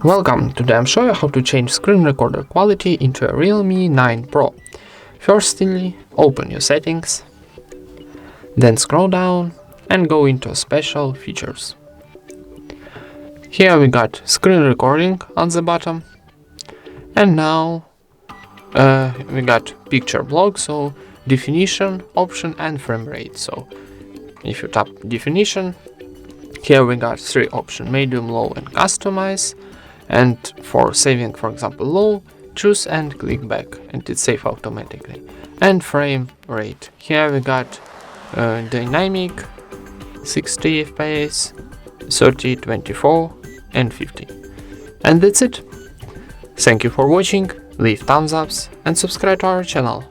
Welcome, today I'm showing you how to change screen recorder quality into a REALME 9 Pro. Firstly, open your settings, then scroll down and go into special features. Here we got screen recording on the bottom, and now we got picture block, so definition, option and frame rate. So if you tap definition, here we got three options: medium, low and customize. And for saving, for example, low, choose and click back and it saves automatically. And frame rate, here we got dynamic, 60 fps, 30, 24 and 50. And that's it. Thank you for watching, leave thumbs ups and subscribe to our channel.